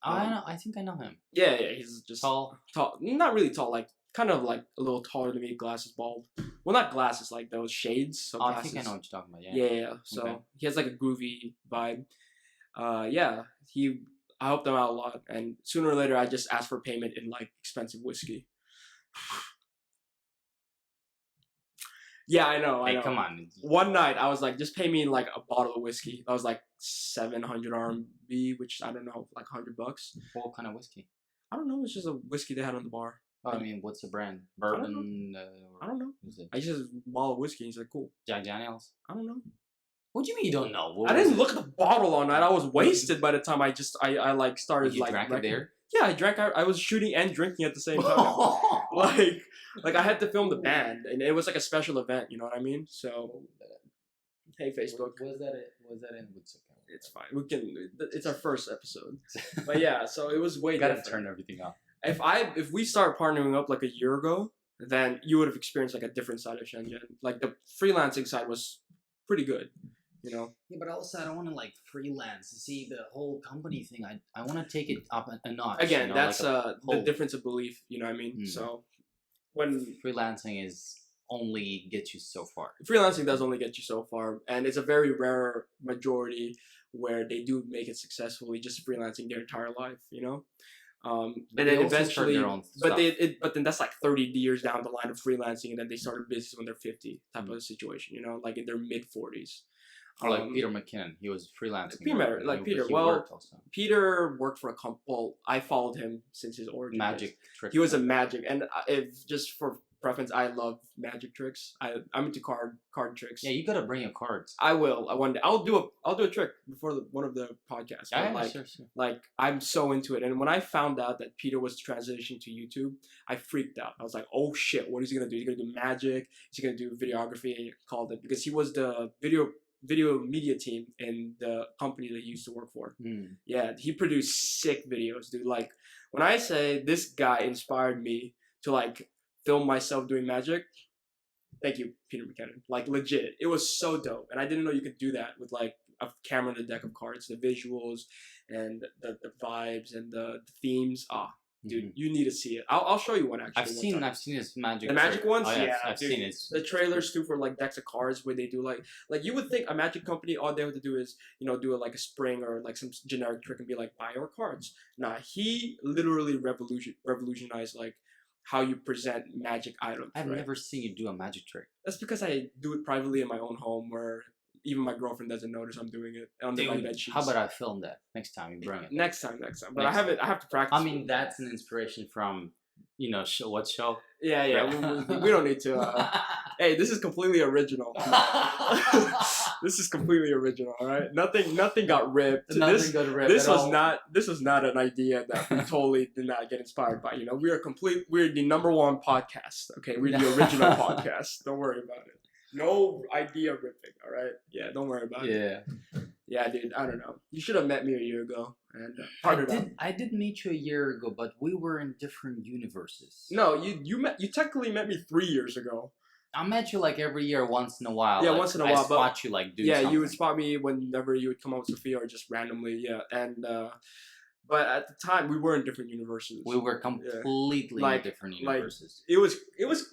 I know. I think I know him. Yeah. He's just tall. Not really tall. Like kind of like a little taller than me. Glasses, bald. Well, not glasses. Like those shades. So I think I know what you're talking about. Yeah. So he has like a groovy vibe. I helped them out a lot, and sooner or later, I just asked for payment in like expensive whiskey. Yeah, I know. Hey, come on. One night, I was like, just pay me in like a bottle of whiskey. That was like 700 RMB, which I don't know, like $100. What kind of whiskey? I don't know. It's just a whiskey they had on the bar. Oh, I mean, what's the brand? Bourbon? I don't know. I just a bottle of whiskey. He's like, cool. Jack Daniels? I don't know. What do you mean you don't know? I didn't look at the bottle all night. I was wasted by the time I like started. You drank it there? Yeah, I drank. I was shooting and drinking at the same time. like I had to film the band, and it was like a special event. You know what I mean? So, hey, Facebook. Was that in Woodstock? It's fine. We can. It's our first episode. But yeah, so it was way different. Gotta turn everything off. If we started partnering up like a year ago, then you would have experienced like a different side of Shenzhen. Like the freelancing side was pretty good. you know. Yeah, but also I don't want to like freelance. See the whole company thing. I want to take it up a notch. Again, you know, that's like the difference of belief. You know what I mean? So when freelancing is only gets you so far. Freelancing does only get you so far, and it's a very rare majority where they do make it successfully just freelancing their entire life, you know. And then eventually, but then that's like 30 years down the line of freelancing, and then they start a business when they're 50, type of situation, you know, like in their mid 40s. Like Peter McKinnon, he was freelancing. Peter worked for a company. Well, I followed him since his origin. Magic trick. He was a magic, and if just for preference, I love magic tricks. I'm into card tricks. Yeah, you gotta bring your cards. I will. One day I'll do a trick before one of the podcasts. Yeah, sure. Like I'm so into it, and when I found out that Peter was transitioning to YouTube, I freaked out. I was like, oh shit, what is he gonna do? He's gonna do magic. He's gonna do videography. And he called it because he was the video media team in the company that he used to work for. Yeah, he produced sick videos, dude. Like when I say this guy inspired me to like film myself doing magic, thank you, Peter McKinnon. Like legit, it was so dope, and I didn't know you could do that with like a camera and a deck of cards. The visuals and the vibes and the themes. Dude, you need to see it. I'll show you one actually. I've seen his magic. The magic ones, I've seen it. The trailers too for like decks of cards where they do like you would think a magic company all they have to do is do like a spring or like some generic trick and be like buy our cards. Nah, he literally revolutionized like how you present magic items. I've never seen you do a magic trick. That's because I do it privately in my own home where even my girlfriend doesn't notice I'm doing it under my bed sheets. How about I film that next time you bring it? Next time. But I have to practice. I mean, that's an inspiration from, what show? Yeah. We don't need to. Hey, this is completely original. This is completely original. All right, nothing got ripped. This was not an idea that we totally did not get inspired by. We're the #1 podcast. Okay, we're the original podcast. Don't worry about it. No idea ripping, all right? Yeah, don't worry about it. Yeah, dude, I don't know. You should have met me a year ago. And I did meet you a year ago, but we were in different universes. No, you technically met me 3 years ago. I met you like every year, once in a while. Yeah, once in a while. I spot you like doing something. You would spot me whenever you would come up with Sophia or just randomly. Yeah, and but at the time we were in different universes. We were completely in different universes. It was.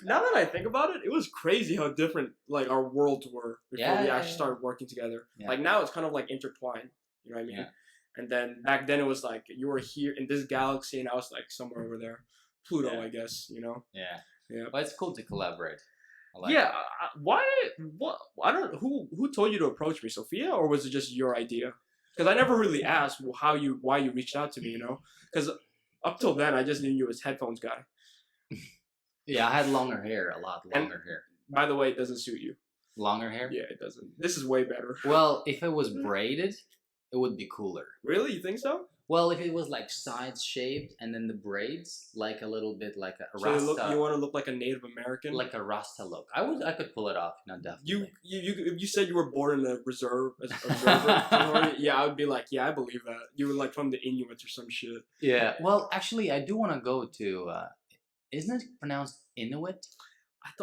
Now that I think about it, it was crazy how different like our worlds were before we actually started working together. Yeah. Like now it's kind of like intertwined. You know what I mean? Yeah. And then back then it was like you were here in this galaxy and I was like somewhere over there, Pluto, I guess. Yeah. But it's cool to collaborate. Why? What? I don't. Who told you to approach me, Sophia, or was it just your idea? Because I never really asked why you reached out to me, Because up till then, I just knew you as headphones guy. Yeah, I had longer hair, a lot longer hair. By the way, it doesn't suit you. Longer hair? Yeah, it doesn't. This is way better. Well, if it was braided, it would be cooler. Really? You think so? Well, if it was like sides shaved and then the braids, like a little bit like a Rasta. You want to look like a Native American? Like a Rasta look. I could pull it off. No, definitely. If you said you were born in a reserve as a observer, yeah, I would be like, yeah, I believe that. You were like from the Inuits or some shit. Yeah. Well, actually, I do want to go to. Isn't it pronounced Inuit?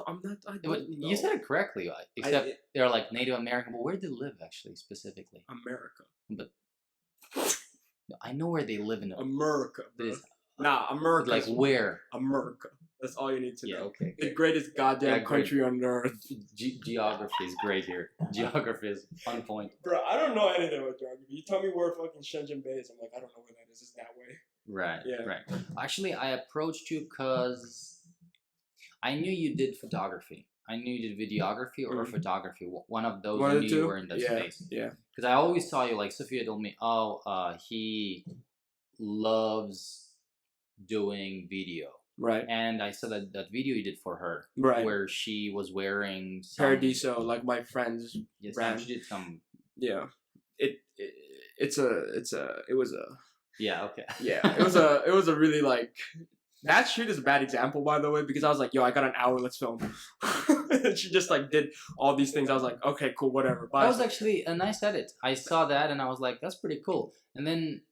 I'm not. I don't know. You said it correctly, except they're like Native American. But where do they live actually, specifically? America. But. I know where they live in America. America. Like where? America. That's all you need to know. Okay. The greatest goddamn country on earth. Geography is great here. Geography is on point. Bro, I don't know anything about geography. You tell me where fucking Shenzhen Bay is. I'm like, I don't know where that is. It's that way. Right. Yeah. Right. Actually, I approached you because I knew you did photography. I knew you did videography or photography. One of those. I knew you were in that space. Yeah. Because I always saw you, like Sophia told me, he loves doing video. Right. And I saw that video you did for her. Right. Where she was wearing some... Paradiso, like my friend's brand. She did some... Yeah. It was a... Yeah, okay. Yeah. It was a really like... That shoot is a bad example, by the way, because I was like, yo, I got an hour, let's film. And she just like did all these things. I was like, okay, cool, whatever. Bye. That was actually a nice edit. I saw that and I was like, that's pretty cool. And then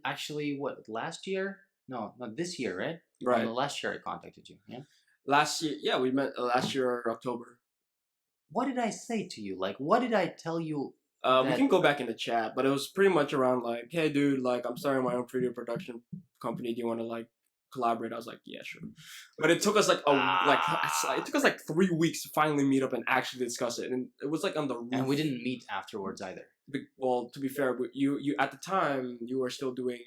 actually, what, last year? No, this year, right? Right. Last year I contacted you, yeah? Last year, yeah, we met last year October. what did I say to you? Like, what did I tell you? We can go back in the chat, but it was pretty much around like, hey, dude, like I'm starting my own video production company. Do you want to like collaborate? I was like, yeah, sure. But it took us like it took us like 3 weeks to finally meet up and actually discuss it, and it was like on the roof. And we didn't meet afterwards either. Well, to be fair, you at the time you were still doing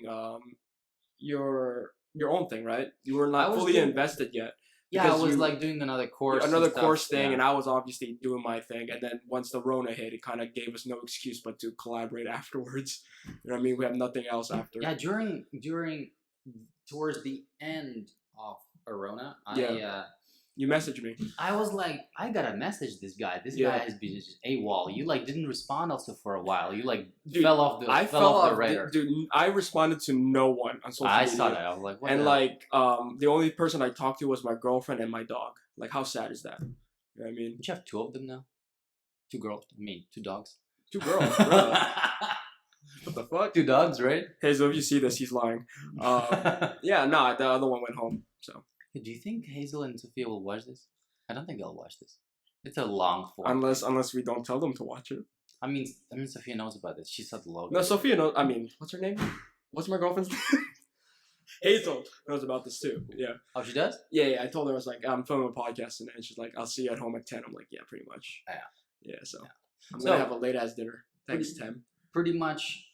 your own thing, right? You were not fully invested yet. Yeah, I was like doing another course. Another course thing, and I was obviously doing my thing. And then once the Rona hit, it kind of gave us no excuse but to collaborate afterwards. You know what I mean? We have nothing else after. Yeah, towards the end of Rona, you messaged me. I was like, I gotta message this guy. This guy has been just AWOL. You like didn't respond also for a while. You like fell off the radar. Dude, I responded to no one on social media. I saw that. I was like, what? And like, the only person I talked to was my girlfriend and my dog. Like, how sad is that? You know what I mean? Don't you have 2 of them now? 2 girls. I mean, 2 dogs. 2 girls. Really? What the fuck? 2 dogs, right? Hazel, if you see this, he's lying. Yeah, no, the other one went home. So. Do you think Hazel and Sophia will watch this? I don't think they'll watch this. It's a long form. Unless we don't tell them to watch it. I mean, Sophia knows about this. She saw the logo. No, Sophia knows. I mean, what's her name? What's my girlfriend's name? Hazel knows about this too. Yeah. Oh, she does? Yeah. I told her I was like, I'm filming a podcast today, and she's like, I'll see you at home at 10. I'm like, yeah, pretty much. Yeah. So I'm gonna have a late ass dinner. Thanks, Tem. Pretty much.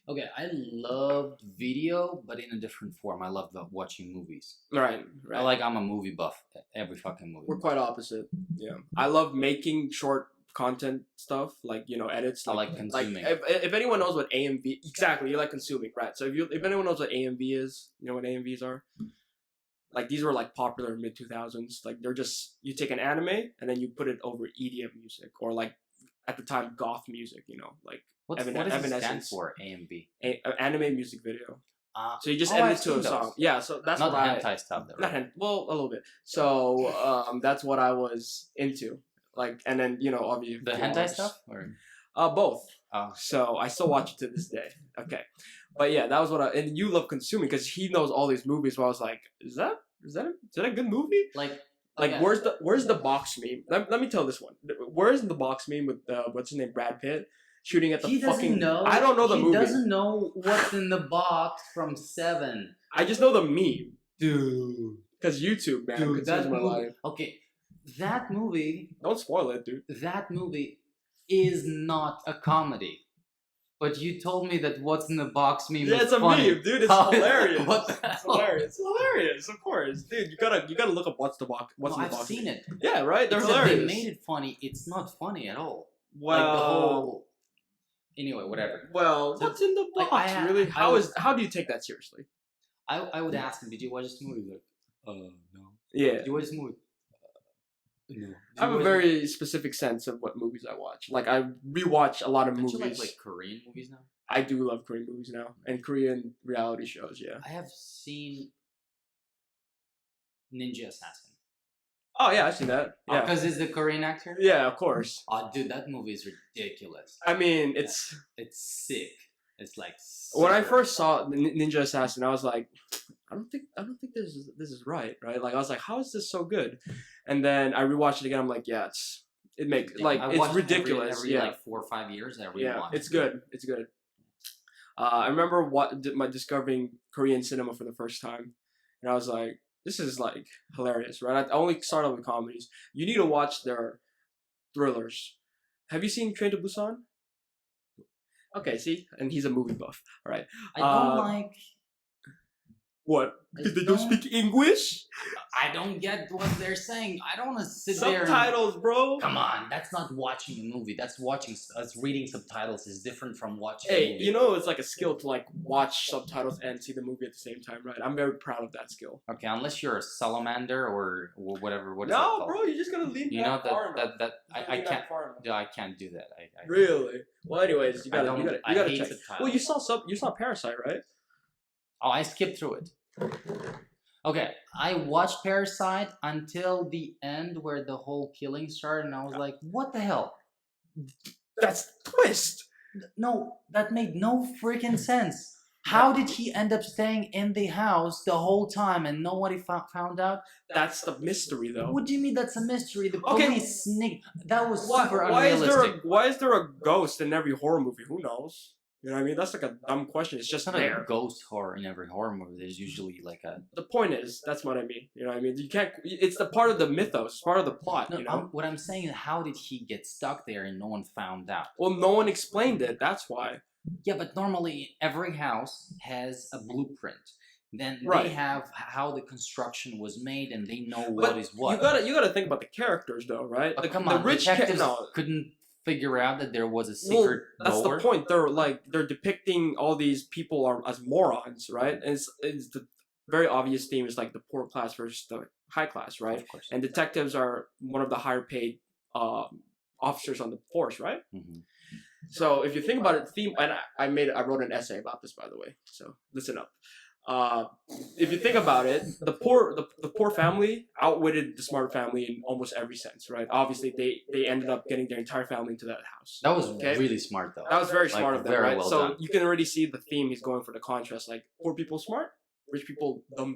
Okay, I loved video, but in a different form. I loved watching movies. Right. I'm a movie buff. Every fucking movie. We're quite opposite. Yeah. I love making short content stuff, like, you know, edits. I like consuming. Like, if anyone knows what AMV... Exactly, you like consuming, right? So if anyone knows what AMV is, you know what AMVs are? Like, these were, like, popular in mid-2000s. Like, they're just... You take an anime, and then you put it over EDM music. Or, like, at the time, goth music, you know? Like... what does it stand for, AMV? Anime music video. So you just edit it to a song. Yeah, so that's not what hentai stuff, though. Right? Well, a little bit. So that's what I was into. Like, and then, you know, obviously the hentai stuff, or both. Oh. So I still watch it to this day. Okay, but yeah, that was what and you love consuming because he knows all these movies. Where I was like, is that a good movie? Like, where's the box meme? Let me tell this one. Where's the box meme with what's his name, Brad Pitt? Shooting at the he fucking... Know. I don't know the movie. He doesn't know what's in the box from 7. I just know the meme. Dude. Because YouTube, man. Dude, that movie... Life. Okay, that movie... Don't spoil it, dude. That movie is not a comedy. But you told me that what's in the box meme is funny. Meme, dude. It's hilarious. What the hell? It's hilarious. It's hilarious, of course. Dude, you gotta look up what's in the box. I've seen it. Yeah, right? They're hilarious. They made it funny. It's not funny at all. Well... Like the whole... Anyway, whatever. Well, what's in the box? Really? How do you take that seriously? I would ask him, did you watch this movie? Like, no. Yeah. Did you watch this movie? No. I have a very specific sense of what movies I watch. Like, I rewatch a lot of movies. Don't you like Korean movies now? I do love Korean movies now. And Korean reality shows, yeah. I have seen Ninja Assassin. Oh, yeah, I've seen that. Yeah. Because it's the Korean actor? Yeah, of course. Oh, dude, that movie is ridiculous. I mean, it's sick. It's like... When I first saw Ninja Assassin, I was like, I don't think this is right? Like, I was like, how is this so good? And then I rewatched it again. I'm like, yeah, it's ridiculous. Every like 4 or 5 years. It's good. It's good. I remember discovering Korean cinema for the first time, and I was like, this is like hilarious, right? I only started with comedies. You need to watch their thrillers. Have you seen Train to Busan? Okay, see, and he's a movie buff. All right. I don't like. What? Because they don't speak English? I don't get what they're saying. I don't want to sit there. Subtitles, bro. Come on, that's not watching a movie. That's reading subtitles is different from watching. Hey, a movie. You know it's like a skill to like watch subtitles and see the movie at the same time, right? I'm very proud of that skill. Okay, unless you're a salamander or whatever. What is no, bro, you're just gonna lean. You know that I can't. I can't do that. I really? Well, anyways, you gotta check. Subtitles. Well, you saw Parasite, right? Oh, I skipped through it. Okay, I watched Parasite until the end where the whole killing started, and I was like, what the hell? That's twist! No, that made no freaking sense. How did he end up staying in the house the whole time and nobody found out? That's the mystery, though. What do you mean that's a mystery? The Okay. police sneaked. That was Why, super why unrealistic. why is there a ghost in every horror movie? Who knows? You know what I mean? That's like a dumb question. It's just It's not there. a ghost horror in every horror movie. There's usually like a. The point is, that's what I mean. You know what I mean? You can't. It's the part of the mythos. It's part of the plot. No, you know. what I'm saying is, how did he get stuck there and no one found out? Well, no one explained it. That's why. Yeah, but normally every house has a blueprint. Then they Right. have how the construction was made, and they know But what is what. You gotta think about the characters, though, right? But the, come the on, rich detectives no, couldn't figure out that there was a well, secret that's door. the point. They're depicting all these people as morons, right? And it's the very obvious theme is like the poor class versus the high class, right? Of course. And detectives are one of the higher paid officers on the force, right? Mhm. So if you think about it, theme, and I wrote an essay about this, by the way. So listen up. If you think about it, the poor family outwitted the smart family in almost every sense, right? Obviously, they ended up getting their entire family into that house. That was Okay? really smart, though. That was very Like, smart of them, very right? well So done. you can already see the theme he's going for, the contrast, like poor people smart, rich people dumb,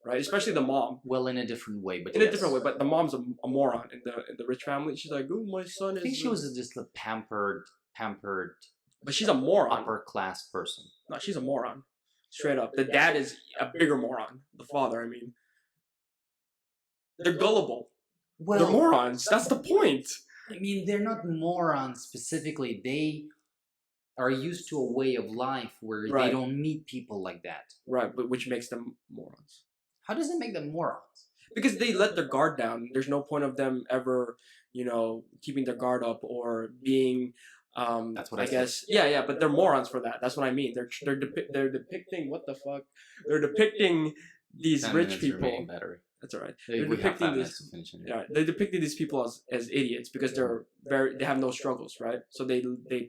right? Especially the mom. Well, in a different way, but In a yes. different way, but the mom's a moron in the rich family. She's like, "Oh, my son is." I think she was just a pampered, But she's a moron. upper class person. No, she's a moron. Straight up. The dad is a bigger moron. The father, I mean. They're gullible. Well, They're morons. That's the point. I mean, they're not morons specifically. They are used to a way of life where Right. they don't meet people like that. Right, but which makes them morons. How does it make them morons? Because they let their guard down. There's no point of them ever, keeping their guard up or being That's what I I said. guess. Yeah, but they're morons for that. That's what I mean. They're depicting what the fuck? They're depicting these 10 rich minutes people. remaining battery. That's all right. We They're have 5 depicting minutes this. to finish it. Yeah, they depicted these people as idiots because they have no struggles, right? So they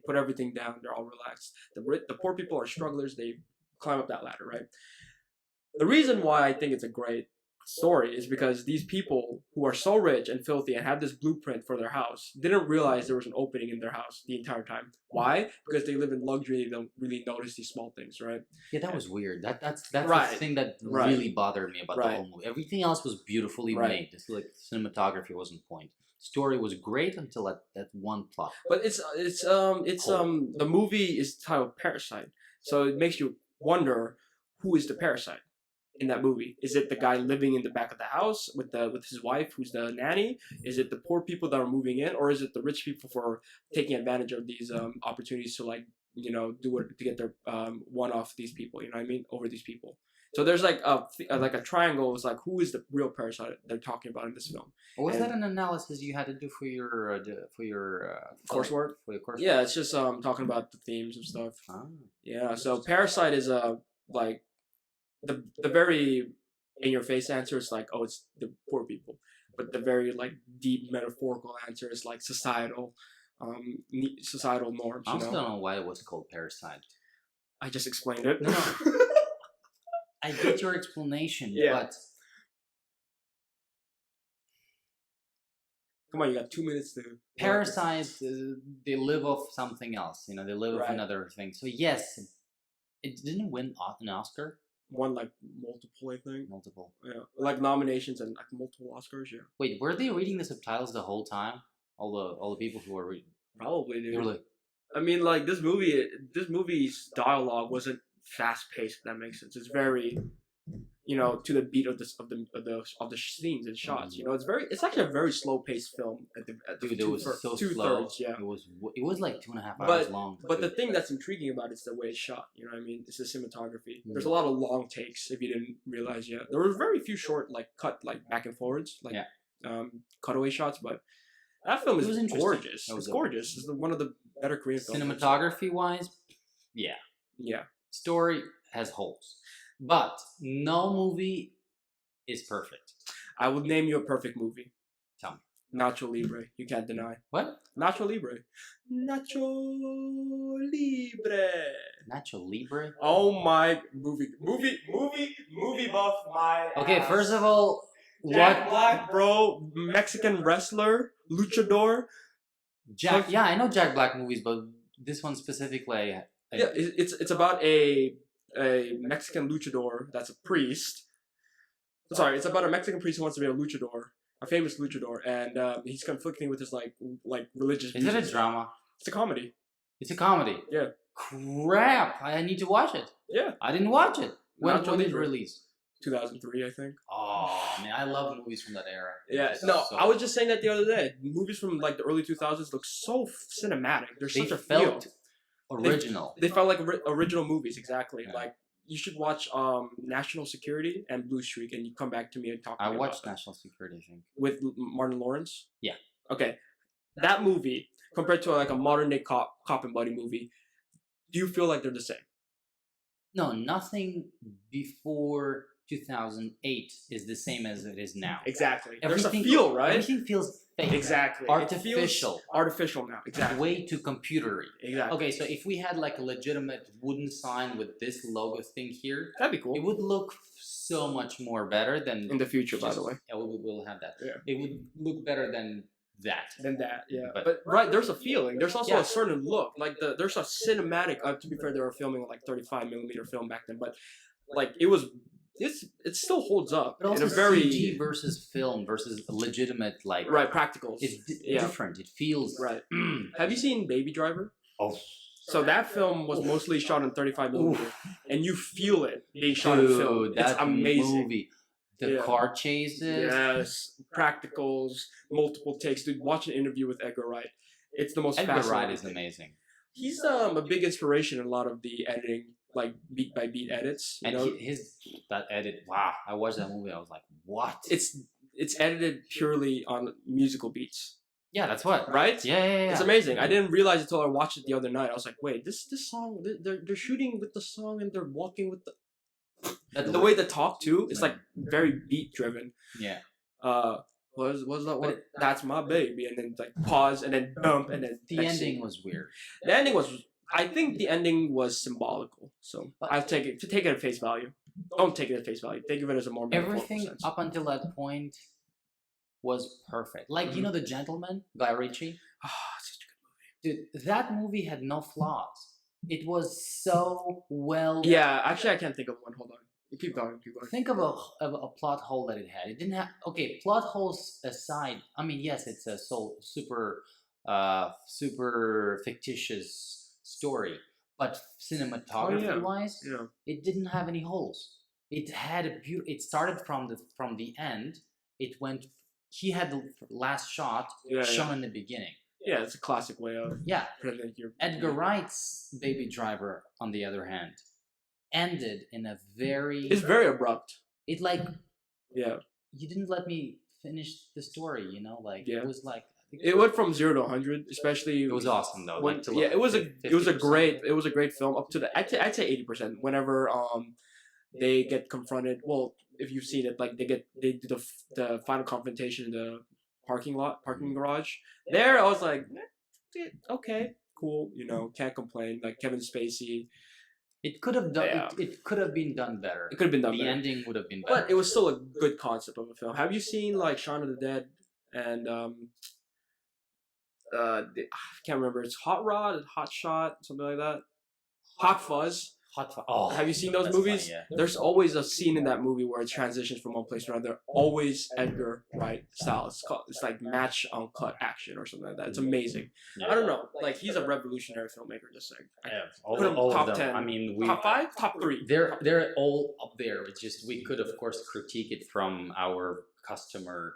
put everything down. They're all relaxed. The poor people are strugglers. They climb up that ladder, right? The reason why I think it's a great story is because these people who are so rich and filthy and have this blueprint for their house didn't realize there was an opening in their house the entire time. Why? Because they live in luxury. They don't really notice these small things, right? Yeah, that was weird. That's Right. the thing that Right. really bothered me about the Right. whole movie. Everything else was beautifully Right. made. It's like cinematography was on point. Story was great until that one plot. But the movie is titled Parasite, so it makes you wonder who is the parasite in that movie. Is it the guy living in the back of the house with his wife, who's the nanny? Is it the poor people that are moving in, or is it the rich people for taking advantage of these opportunities to do it to get their one off these people? You know what I mean? Over these people. So there's like a triangle. It's like who is the real parasite they're talking about in this film? Was And- that an analysis you had to do for your Coursework? For your coursework? Yeah, it's just talking about the themes and stuff. Ah. Yeah, so Parasite is like the very in your face answer is like, oh, it's the poor people, but the very like deep metaphorical answer is like societal norms. I also You know, don't know why it was called Parasite. I just explained it. No. I get your explanation, Yeah. but Come on, you got 2 minutes to. Parasites, they live off something else. They live off Right. another thing. So yes, it didn't win an Oscar. Won like multiple, I think. Multiple. Yeah, like nominations and like multiple Oscars. Yeah, Wait, were they reading the subtitles the whole time? All the people who were reading. probably, dude. They were like, I mean, like this movie's dialogue wasn't fast paced. If that makes sense. It's very, to the beat of the scenes and shots. It's actually a very slow paced film. At the dude, it was so two slow. thirds, yeah. It was like 2.5 hours long. But the thing that's intriguing about it is the way it's shot. You know what I mean? It's the cinematography. Mm. There's a lot of long takes. If you didn't realize yet, there were very few short back and forwards cutaway shots. But that film It is was interesting. gorgeous. It was It's gorgeous. It's one of the better Korean films. Cinematography wise, yeah. Yeah. Story has holes, but no movie is perfect. I would name you a perfect movie. Tell me. Nacho Libre. You can't deny. What? Nacho Libre. Nacho Libre. Nacho Libre? Oh my movie buff my Okay, ass. first of all, Jack what? Black, bro, Mexican wrestler, luchador. Yeah, I know Jack Black movies, but this one specifically. Yeah, it's about a a Mexican luchador that's a priest. Sorry, it's about a Mexican priest who wants to be a luchador, a famous luchador, and he's conflicting with his like religious. Is it a drama? It's a comedy. It's a comedy. Yeah. Crap! I need to watch it. Yeah. I didn't watch it. When Nacho did it Libre. release? 2003, I think. Oh man, I love movies from that era. Yeah. No, I was just saying that the other day. Movies from like the early 2000s look so cinematic. There's They such a felt feel. original. They felt like original movies, exactly. Yeah. Like you should watch National Security and Blue Streak, and you come back to me and talk. I about watched National Security, I think. with Martin Lawrence. Yeah. Okay, that movie compared to like a modern day cop and buddy movie, do you feel like they're the same? No, nothing before 2008 is the same as it is now. Exactly. Everything, There's a feel, right? Everything feels fake. Exactly. Artificial. Artificial now. Exactly. Way too computery. Exactly. Okay, so if we had like a legitimate wooden sign with this logo thing here, That'd be cool. it would look so much more better than In the future, by the way. Yeah, we'll have that. Yeah. It would look better than that. Than that, yeah. But- But there's a feeling. There's also Yeah. a certain look. Like there's a cinematic. To be fair, they were filming like 35mm film back then, but like it still holds up But also in a very CG versus film versus legitimate like right practicals. It's Yeah. different. It feels Right. Have you seen Baby Driver? Oh, So that film was mostly shot in 35mm, and you feel it being shot in film. dude, It's that amazing. movie. The Yeah. car chases. Yes, practicals, multiple takes. Dude, watch an interview with Edgar Wright. It's the most Edgar fascinating. Wright is amazing. He's a big inspiration in a lot of the editing, like beat by beat edits. You And know, that edit, wow! I watched that movie. I was like, what? it's edited purely on musical beats, yeah, that's what. right? Yeah. It's amazing. I didn't realize it until I watched it the other night. I was like, wait, this song, they're shooting with the song and they're walking with the way they talk too. It's like very beat driven. Yeah. Was that what? That's my baby, and then like pause, and then bump, and then The next ending scene. was weird. The ending was. I think the ending was symbolical, so I'll take it at face value. Don't take it at face value. Think of it as a more metaphorical Everything sense. up until that point was perfect. Like you know, The Gentleman, Guy Ritchie. Ah, such a good movie. Dude, that movie had no flaws. It was so well. Yeah, actually, I can't think of one. Hold on. Keep going. Think of a plot hole that it had. It didn't have. Okay, plot holes aside. I mean, yes, it's a super fictitious story, but cinematography wise, Yeah. it didn't have any holes. It had a It started from the end. It went. He had the last shot shown in the beginning. Yeah, it's a classic way of Yeah. presenting your. Edgar Wright's Baby Driver, on the other hand, ended in a very. It's very abrupt. It like Yeah. you didn't let me finish the story. You know, like Yeah. it was like. It went from 0 to 100, especially. It was awesome though. When, Like to yeah, look it was a 50%. great film up to the I'd say 80%. Whenever they get confronted, well, if you've seen it, like they do the final confrontation in the parking garage. There, I was like, okay, cool, can't complain. Like Kevin Spacey, It could have done. Yeah. It could have been done better. it could have been done The better. ending would have been better. But it was still a good concept of a film. Have you seen like Shaun of the Dead and I can't remember. It's Hot Rod, Hot Shot, something like that. Hot Fuzz. Oh, Have you seen those that's movies? funny, yeah. There's always a scene in that movie where it transitions from one place to another. Always Edgar Wright style. It's like match uncut action or something like that. It's amazing. Yeah. I don't know. Like he's a revolutionary filmmaker. Just saying. Yeah, Put him all top of them. 10. I mean, Top 5, top 3. they're all up there. It's just we could of course critique it from our customer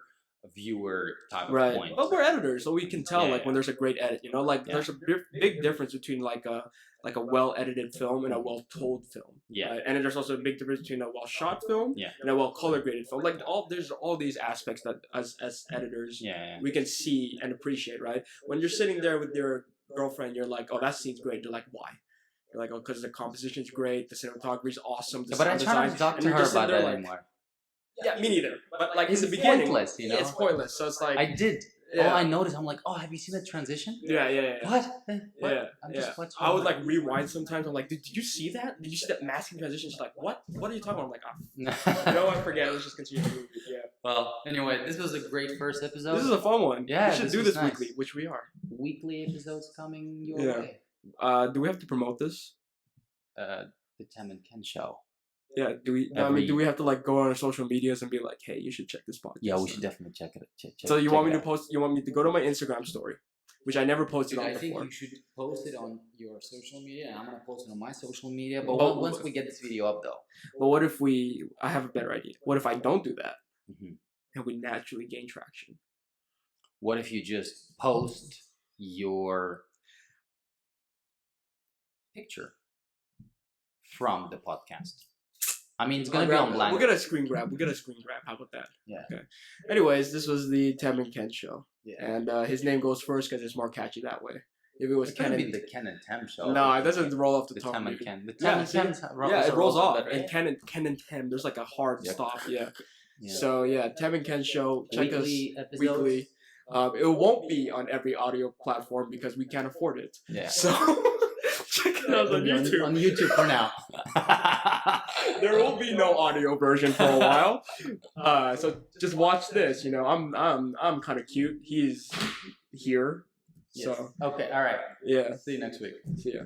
viewer type of Right. point. But we're editors, so we can tell Yeah, like yeah. when there's a great edit. Like Yeah. there's a big difference between like a well edited film and a well told film. Yeah. Right? And then there's also a big difference between a well shot film Yeah. and a well color graded film. Like there's all these aspects that as editors Yeah. we can see and appreciate. Right. When you're sitting there with your girlfriend, you're like, oh, that scene's great. You're like, why? You're like, oh, because the composition's great, the cinematography's awesome, the But I sound try not design. to talk and to you're her just sitting about there that like, anymore. yeah, me neither. But like It's in the beginning, pointless, you know? it's pointless. So it's like I did. Yeah. Oh, I noticed. I'm like, oh, have you seen the transition? yeah. What? What? Yeah, I'm yeah. just watching. I would like rewind sometimes. I'm like, did you see that? Did you see that masking transition? She's like, what? What are you talking about? I'm like, I forget. Let's just continue the movie. Yeah. Well, anyway, this was a great first episode. This is a fun one. Yeah, we should this do was this nice. weekly, which we are. Weekly episodes coming your Yeah. way. Do we have to promote this? the Tem and Ken Show. Yeah, do we? I mean, do we have to like go on our social medias and be like, hey, you should check this podcast? Yeah, we should definitely check it. So you want me to post? You want me to go to my Instagram story, which I never posted on I before. think you should post it on your social media, and I'm gonna post it on my social media. But once we get this video up, though. But what if I have a better idea. What if I don't do that, and we naturally gain traction? What if you just post your picture from the podcast? I mean, it's gonna be on blank. We'll get a screen grab. How about that? Yeah. Okay. Anyways, this was the Tem and Ken Show. Yeah. And his name goes first because it's more catchy that way. If it was Ken and the Ken and Tem Show. No, it doesn't roll off the tongue. Tem and Ken. The Tem and Tem. Yeah, it rolls off. And Ken and Tem. There's like a hard stop. Yeah. So yeah, Tem and Ken Show. Check weekly us episodes. Weekly. It won't be on every audio platform because we can't afford it. Yeah. So check it out on YouTube. On YouTube for now. There will be no audio version for a while. So just watch this. You know, I'm kind of cute. He's here. Yes. So okay. All right. yeah. See you next week. See ya.